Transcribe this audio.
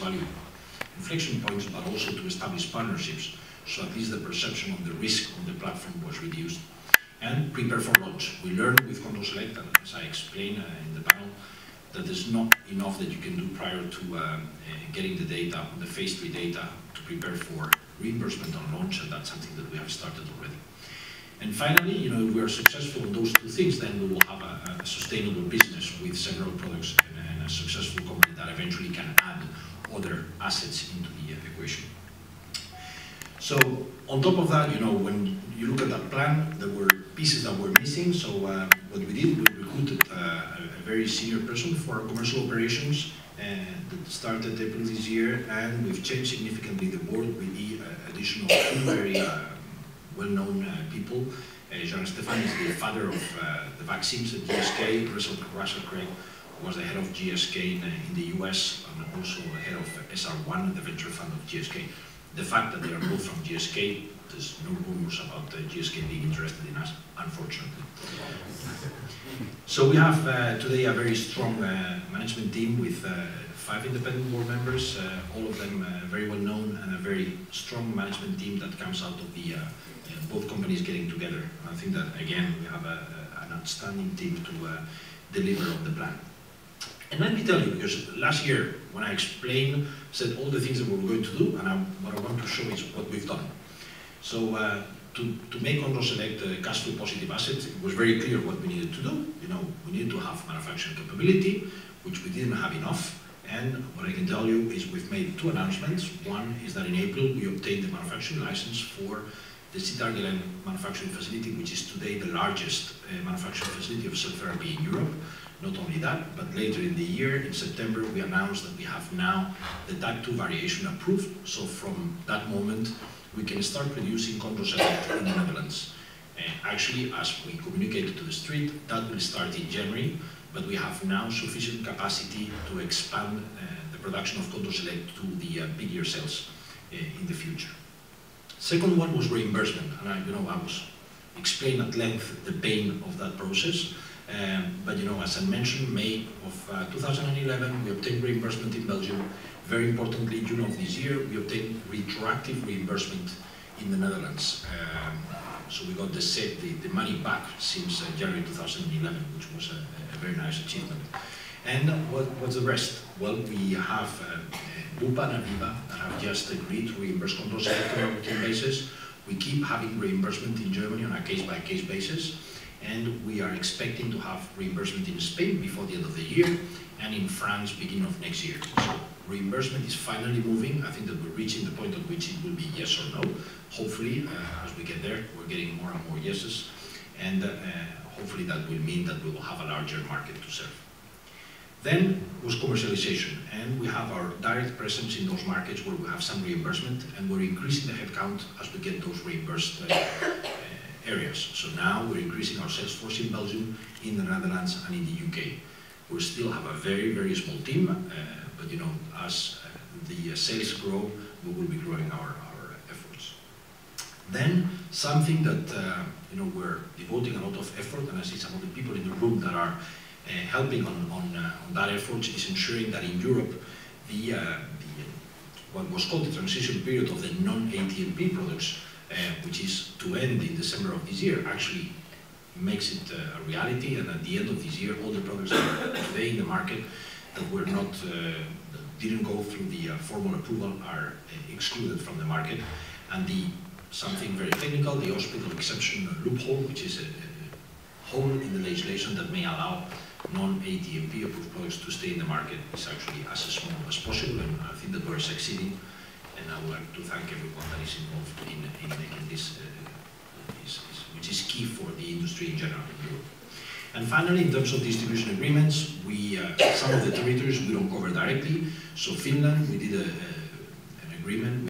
value inflection points, but also to establish partnerships, so at least the perception of the risk on the platform was reduced. And prepare for launch. We learned with Control Select, and as I explained in the panel, that there's not enough that you can do prior to getting the data, the phase 3 data, to prepare for reimbursement on launch, and that's something that we have started already. And finally, if we are successful in those two things, then we will have a sustainable business with several products and a successful company that eventually can add other assets into the equation. So on top of that, when you look at that plan, there were pieces that were missing. So what we did, we recruited a very senior person for our commercial operations that started April this year, and we've changed significantly the board with the addition of two very well-known people. Jean-Stéphane is the father of the vaccines at GSK. Russell Craig was the head of GSK in the US, and also head of SR1, the venture fund of GSK. The fact that they are both from GSK, there's no rumors about GSK being interested in us, unfortunately. So we have today a very strong management team with 5 independent board members, all of them very well known, and a very strong management team that comes out of the both companies getting together. And I think that, again, we have an outstanding team to deliver on the plan. And let me tell you, because last year, when I said all the things that we were going to do, and what I want to show is what we've done. So to make Control Select a cash flow positive asset, it was very clear what we needed to do. We needed to have manufacturing capability, which we didn't have enough. And what I can tell you is we've made 2 announcements. One is that in April, we obtained the manufacturing license for the Citar-Guillain manufacturing facility, which is today the largest manufacturing facility of cell therapy in Europe. Not only that, but later in the year, in September, we announced that we have now the type 2 variation approved. So from that moment, we can start producing Control Select in the Netherlands. Actually, as we communicated to the street, that will start in January, but we have now sufficient capacity to expand the production of Control Select to the bigger cells in the future. Second one was reimbursement, and I was explained at length the pain of that process. But as I mentioned, May of 2011, we obtained reimbursement in Belgium. Very importantly, June of this year, we obtained retroactive reimbursement in the Netherlands. So we got the money back since January 2011, which was a very nice achievement. And what's the rest? Well, we have Bupa and Aviva that have just agreed to reimburse Control Select on a routine basis. We keep having reimbursement in Germany on a case-by-case basis. And we are expecting to have reimbursement in Spain before the end of the year, and in France beginning of next year. So reimbursement is finally moving. I think that we're reaching the point at which it will be yes or no. Hopefully, as we get there, we're getting more and more yeses, and hopefully that will mean that we will have a larger market to serve. Then was commercialization, and we have our direct presence in those markets where we have some reimbursement, and we're increasing the headcount as we get those reimbursed areas. So now we're increasing our sales force in Belgium, in the Netherlands, and in the UK. We still have a very, very small team, but as the sales grow, we will be growing our efforts. Then something that we're devoting a lot of effort, and I see some of the people in the room that are helping on that effort, is ensuring that in Europe, what was called the transition period of the non-ATMP products, which is to end in December of this year, actually makes it a reality, and at the end of this year, all the products that are today in the market that were not, didn't go through the formal approval are excluded from the market. And something very technical, the hospital exception loophole, which is a hole in the legislation that may allow non-ATMP approved products to stay in the market, is actually as small as possible, and I think that we're succeeding. And I would like to thank everyone that is involved in making this, which is key for the industry in general in Europe. And finally, in terms of distribution agreements, some of the territories we don't cover directly. So Finland, we did an agreement